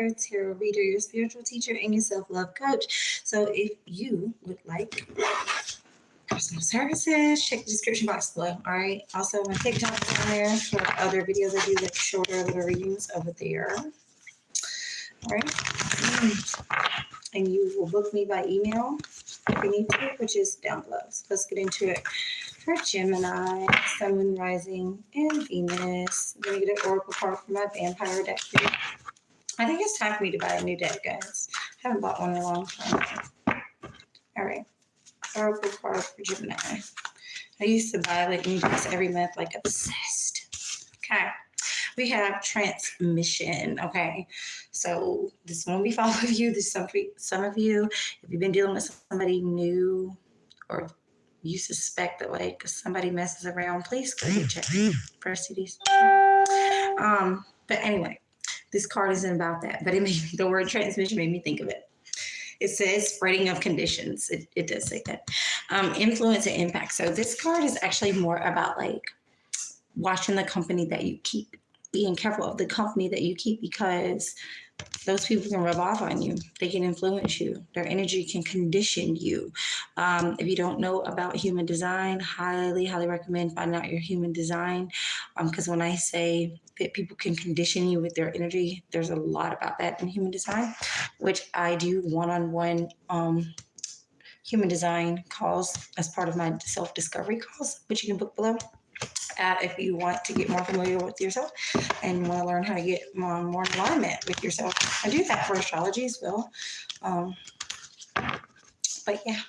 healer, tarot reader, your spiritual teacher, and your self-love coach. So if you would like personal services, check the description box below. All right. Also, my TikTok is on there for other videos. I do like shorter little readings over there. All right. And you will book me by email if you need to, which is down below. So let's get into it. For Gemini, Sun, Moon, Rising, and Venus. I'm going to get an oracle card for my vampire deck here. I think it's time for me to buy a new deck, guys. I haven't bought one in a long time. All right. Oracle card for Gemini. I used to buy like new decks every month, like obsessed. Okay. We have transmission. Okay. So this won't be for all of you. This is some of you. If you've been dealing with somebody new or you suspect that like somebody messes around, please go get checked for STDs. But anyway, this card isn't about that. But the word transmission made me think of it. It says spreading of conditions. It does say that. Influence and impact. So this card is actually more about like watching the company that you keep, being careful of the company that you keep, because those people can rub off on you. They can influence you. Their energy can condition you. If you don't know about human design, highly, highly recommend finding out your human design. Because when I say that people can condition you with their energy, there's a lot about that in human design, which I do one-on-one human design calls as part of my self-discovery calls, which you can book below. If you want to get more familiar with yourself and want to learn how to get more in alignment with yourself. I do that for astrology as well. But yeah,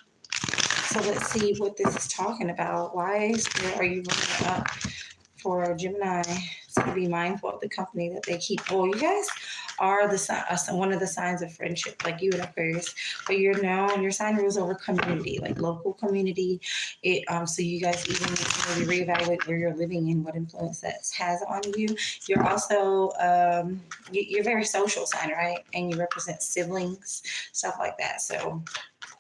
so let's see what this is talking about. Why are you looking up for Gemini to be mindful of the company that they keep? Well, you guys are one of the signs of friendship, like you and Aquarius, but you're known, your sign rules over community, like local community. So you guys even maybe reevaluate where you're living and what influence that has on you. You're also, you're a very social sign, right? And you represent siblings, stuff like that. So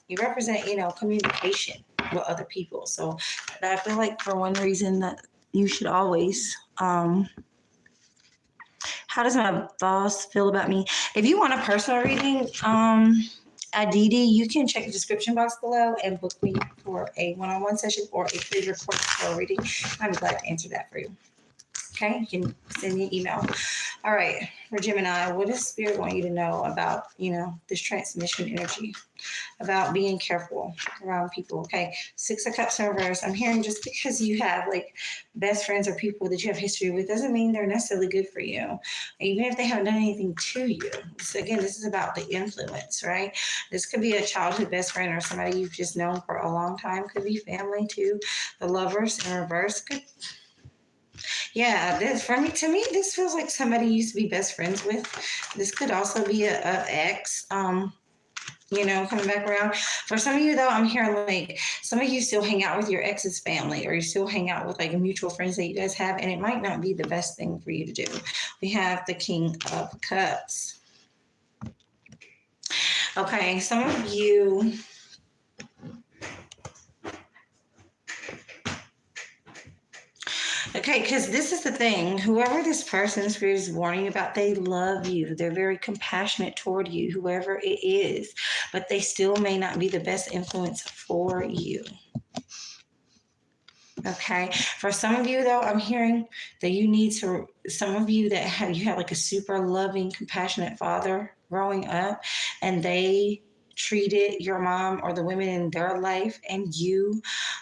you represent, communication with other people. So I feel like for one reason that you should always, how does my boss feel about me? If you want a personal reading, Aditi, you can check the description box below and book me for a one-on-one session or a pre-recorded for a reading. I'm glad to answer that for you. Okay, you can send me an email. All right, for Gemini, what does Spirit want you to know about, this transmission energy, about being careful around people? Okay, 6 of Cups in reverse. I'm hearing just because you have like best friends or people that you have history with doesn't mean they're necessarily good for you, even if they haven't done anything to you. So again, this is about the influence, right? This could be a childhood best friend or somebody you've just known for a long time. Could be family too. The Lovers in reverse could. Yeah, to me, this feels like somebody you used to be best friends with. This could also be a ex, coming back around. For some of you, though, I'm hearing like some of you still hang out with your ex's family, or you still hang out with like mutual friends that you guys have, and it might not be the best thing for you to do. We have the King of Cups. Okay, some of you. Okay, because this is the thing. Whoever this person is warning about, they love you. They're very compassionate toward you, whoever it is. But they still may not be the best influence for you. Okay. For some of you, though, I'm hearing that you need to, some of you that have like a super loving, compassionate father growing up, and they treated your mom or the women in their life and you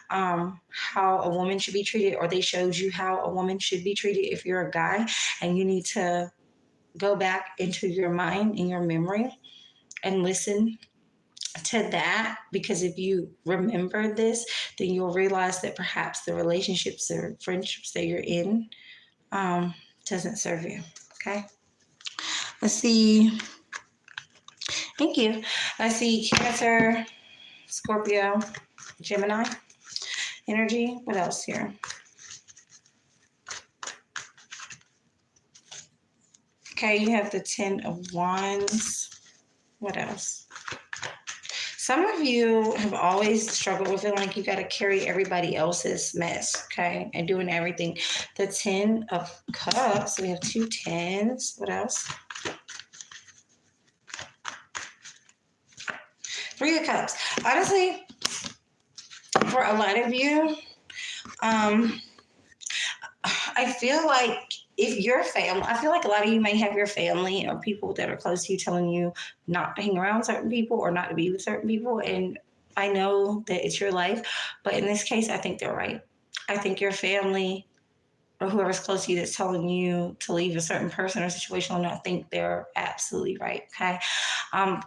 how a woman should be treated, or they showed you how a woman should be treated if you're a guy, and you need to go back into your mind and your memory and listen to that, because if you remember this, then you'll realize that perhaps the relationships or friendships that you're in doesn't serve you. Okay, let's see. Thank you. I see Cancer, Scorpio, Gemini energy. What else here? Okay, you have the 10 of Wands. What else? Some of you have always struggled with feeling like you got to carry everybody else's mess, okay, and doing everything. The 10 of Cups. We have 2 10s. What else? Three of Cups. Honestly, for a lot of you, I feel like if your family, I feel like a lot of you may have your family or people that are close to you telling you not to hang around certain people or not to be with certain people. And I know that it's your life, but in this case, I think they're right. I think your family or whoever's close to you that's telling you to leave a certain person or situation alone, I think they're absolutely right. Okay.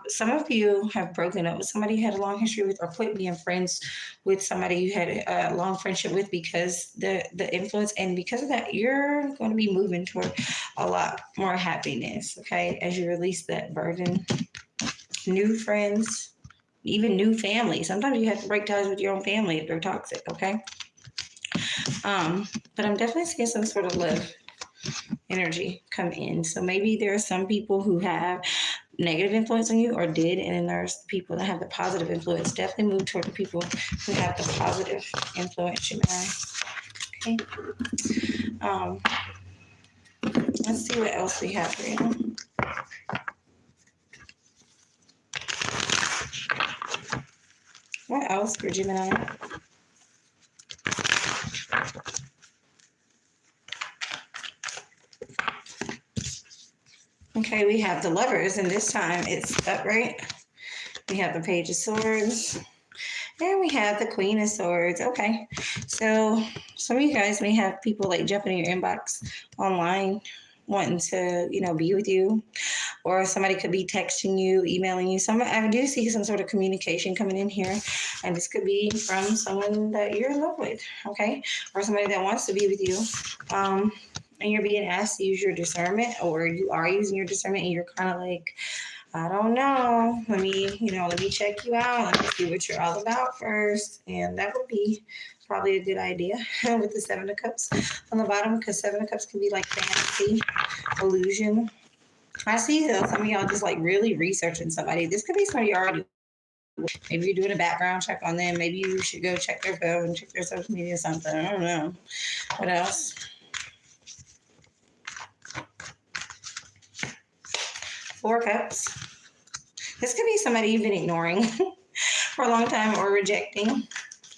Some of you have broken up with somebody you had a long history with, or quit being friends with somebody you had a long friendship with because the influence, and because of that, you're going to be moving toward a lot more happiness. Okay, as you release that burden, new friends, even new family. Sometimes you have to break ties with your own family if they're toxic. Okay. But I'm definitely seeing some sort of love energy come in. So maybe there are some people who have negative influence on you or did, and then there's people that have the positive influence. Definitely move toward the people who have the positive influence, Gemini. Okay. Let's see what else we have for you. What else for Gemini? Okay, we have the Lovers, and this time it's upright. We have the Page of Swords, and we have the Queen of Swords. Okay, so some of you guys may have people like jumping in your inbox online wanting to, be with you, or somebody could be texting you, emailing you. I do see some sort of communication coming in here, and this could be from someone that you're in love with, okay, or somebody that wants to be with you. And you're being asked to use your discernment, or you are using your discernment, and you're kind of like, I don't know. Let me check you out. Let me see what you're all about first. And that would be probably a good idea with the Seven of Cups on the bottom, because Seven of Cups can be like fantasy, illusion. I see though some of y'all just like really researching somebody. This could be somebody already. Maybe you're doing a background check on them. Maybe you should go check their phone, check their social media, or something. I don't know. What else? Four Cups. This could be somebody you've been ignoring for a long time or rejecting.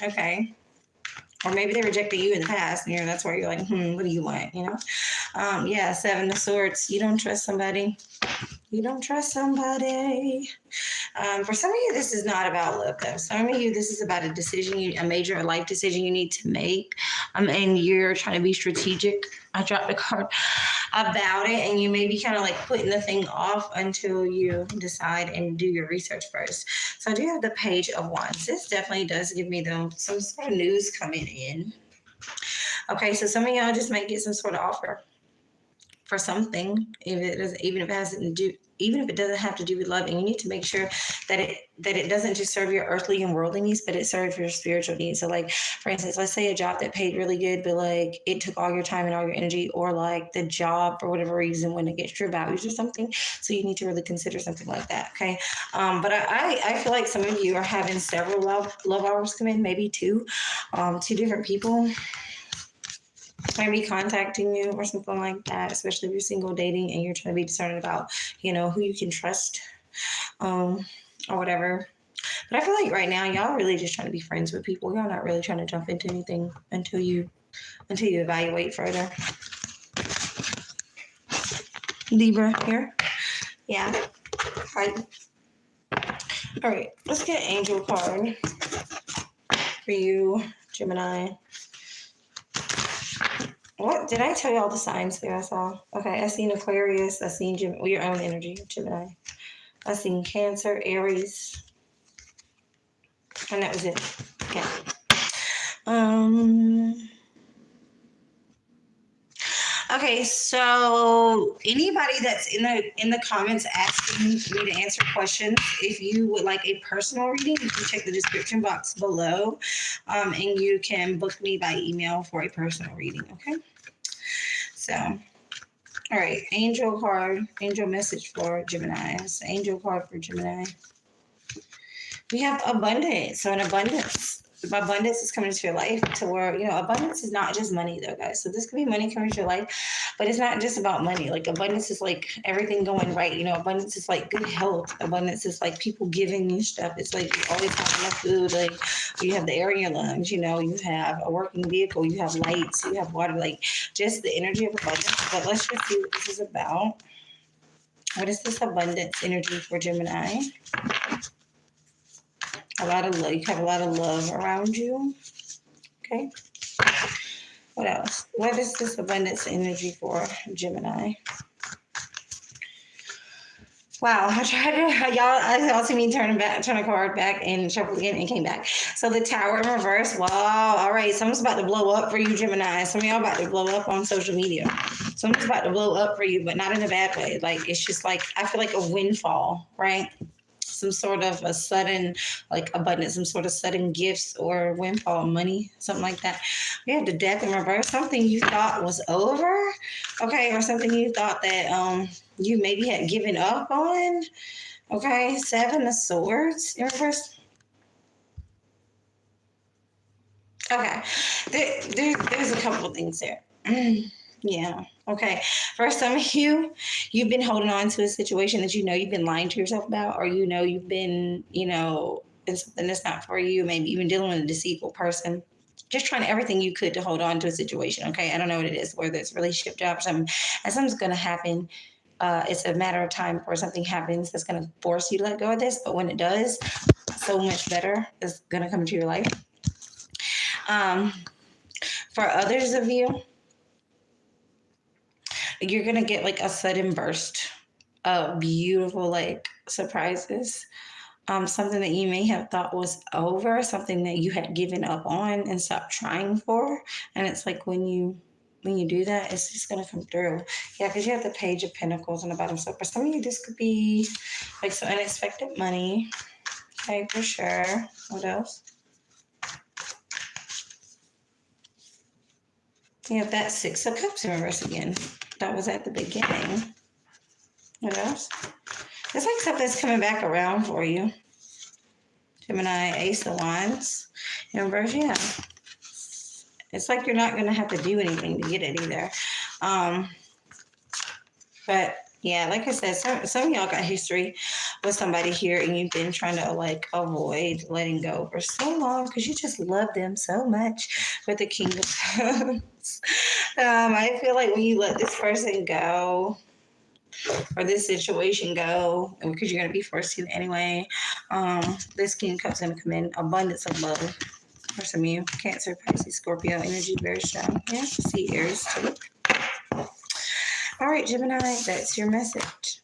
Okay. Or maybe they rejected you in the past, and that's why you're like, what do you want? Yeah, Seven of Swords. You don't trust somebody. You don't trust somebody. For some of you, this is not about love, though. Some of you, this is about a decision, a major life decision you need to make, and you're trying to be strategic. I dropped a card about it, and you may be kind of like putting the thing off until you decide and do your research first. So I do have the Page of Wands. This definitely does give me some sort of news coming in. Okay, so some of y'all just might get some sort of offer for something, even if it doesn't have to do with love, and you need to make sure that it doesn't just serve your earthly and worldly needs, but it serves your spiritual needs. So like, for instance, let's say a job that paid really good, but like it took all your time and all your energy, or like the job for whatever reason went against your values or something. So you need to really consider something like that. Okay. But I feel like some of you are having several love offers come in, maybe two different people might be contacting you or something like that, especially if you're single dating and you're trying to be discerning about, who you can trust, or whatever. But I feel like right now y'all really just trying to be friends with people. Y'all not really trying to jump into anything until you evaluate further. Libra here. Yeah. Hi. All right. Let's get Angel card for you, Gemini. What did I tell you all the signs there I saw? Okay, I seen Aquarius. I seen your own energy, Gemini. I seen Cancer, Aries, and that was it. Okay. Okay, so anybody that's in the comments asking me to answer questions, if you would like a personal reading, you can check the description box below, and you can book me by email for a personal reading. Okay. So, all right, angel message for Gemini. It's the angel card for Gemini. We have abundance. So in abundance, abundance is coming into your life to where, abundance is not just money though, guys. So this could be money coming into your life, but it's not just about money. Like abundance is like everything going right. Abundance is like good health. Abundance is like people giving you stuff. It's like you always have enough food. Like you have the air in your lungs, you have a working vehicle, you have lights, you have water, like just the energy of abundance. But let's just see what this is about. What is this abundance energy for Gemini? A lot of love. You have a lot of love around you. Okay. What else? What is this abundance energy for Gemini? Wow, y'all see me turn a card back and shuffle again and came back. So the Tower in reverse. Wow. All right. Something's about to blow up for you, Gemini. Some of y'all about to blow up on social media. Something's about to blow up for you, but not in a bad way. Like, it's just like, I feel like a windfall, right? Some sort of a sudden, like abundance, some sort of sudden gifts or windfall money, something like that. We have the Death in reverse. Something you thought was over, okay, or something you thought that you maybe had given up on, okay. Seven of Swords in reverse. Okay, there's a couple of things there. Yeah. Okay. For some of you, you've been holding on to a situation that you've been lying to yourself about, or you've been, in something that's not for you. Maybe you've been dealing with a deceitful person. Just trying everything you could to hold on to a situation. Okay. I don't know what it is, whether it's a relationship, job, or something. And something's going to happen. It's a matter of time before something happens that's going to force you to let go of this. But when it does, so much better is going to come into your life. For others of you, you're going to get like a sudden burst of beautiful, like surprises. Something that you may have thought was over, something that you had given up on and stopped trying for. And it's like when you do that, it's just going to come through. Yeah, because you have the Page of Pentacles on the bottom. So for some of you, this could be like some unexpected money. Okay, for sure. What else? You have that Six of Cups in reverse again. That was at the beginning. What else? It's like something's coming back around for you. Gemini, Ace of Wands in reverse. Yeah. It's like you're not going to have to do anything to get it either. But yeah, like I said, some of y'all got history with somebody here and you've been trying to like avoid letting go for so long because you just love them so much. With the King of Cups. I feel like when you let this person go or this situation go, because you're going to be forced to anyway, this King of Cups is going to come in. Abundance of love for some of you. Cancer, Pisces, Scorpio energy, very strong. Yeah, see Aries too. All right, Gemini, that's your message.